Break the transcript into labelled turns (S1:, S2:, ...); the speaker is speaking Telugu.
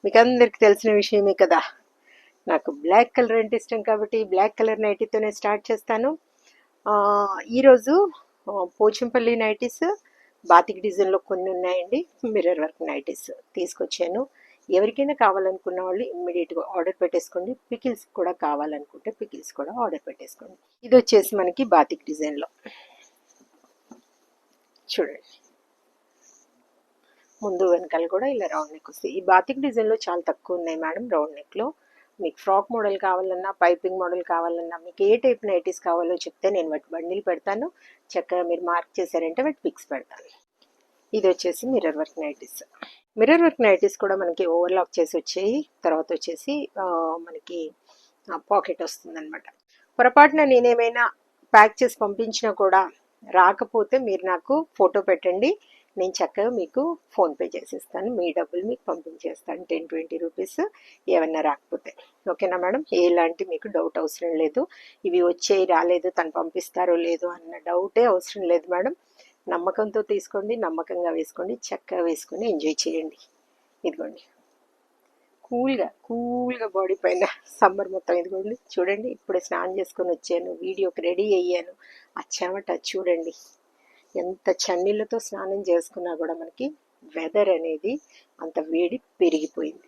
S1: మీకు అందరికి తెలిసిన విషయమే కదా, నాకు బ్లాక్ కలర్ అంటే ఇష్టం కాబట్టి బ్లాక్ కలర్ నైటీతోనే స్టార్ట్ చేస్తాను. ఈరోజు పోచంపల్లి నైటీస్ బాతిక్ డిజైన్లో కొన్ని ఉన్నాయండి. మిర్రర్ వర్క్ నైటీస్ తీసుకొచ్చాను. ఎవరికైనా కావాలనుకున్న వాళ్ళు ఇమ్మీడియట్గా ఆర్డర్ పెట్టేసుకోండి. పికిల్స్ కూడా కావాలనుకుంటే పికిల్స్ కూడా ఆర్డర్ పెట్టేసుకోండి. ఇది వచ్చేసి మనకి బాతిక్ డిజైన్లో చూడండి, ముందు వెనకాల కూడా ఇలా రౌండ్ నెక్ వస్తాయి. ఈ బాతిక్ డిజైన్లో చాలా తక్కువ ఉన్నాయి మేడం రౌండ్ నెక్లో. మీకు ఫ్రాక్ మోడల్ కావాలన్నా, పైపింగ్ మోడల్ కావాలన్నా, మీకు ఏ టైప్ నైటీస్ కావాలో చెప్తే నేను వాటి బండిల్ పెడతాను. చక్కగా మీరు మార్క్ చేశారంటే వాటి పిక్స్ పెడతాను. ఇది వచ్చేసి mirror work nighties. Mirror work nighties కూడా మనకి ఓవర్లాక్ చేసి వచ్చాయి. తర్వాత వచ్చేసి మనకి పాకెట్ వస్తుందన్నమాట. పొరపాటున నేనేమైనా ప్యాక్ చేసి పంపించినా కూడా రాకపోతే మీరు నాకు ఫోటో పెట్టండి, నేను చక్కగా మీకు ఫోన్పే చేసేస్తాను. మీ డబ్బులు మీకు పంపించేస్తాను, 10-20 రూపీస్ ఏమన్నా రాకపోతే. ఓకేనా మేడం? ఎలాంటి మీకు డౌట్ అవసరం లేదు. ఇవి వచ్చేవి రాలేదు, తను పంపిస్తారో లేదో అన్న డౌటే అవసరం లేదు మేడం. నమ్మకంతో తీసుకోండి, నమ్మకంగా వేసుకోండి, చక్కగా వేసుకొని ఎంజాయ్ చేయండి. ఇదిగోండి, కూల్గా బాడీ పైన సమ్మర్ మొత్తం. ఇదిగోండి చూడండి, ఇప్పుడే స్నానం చేసుకొని వచ్చాను, వీడియోకి రెడీ అయ్యాను. ఆ చెమట చూడండి, ఎంత చన్నీళ్ళతో స్నానం చేసుకున్నా కూడా మనకి వెదర్ అనేది అంత వేడి పెరిగిపోయింది.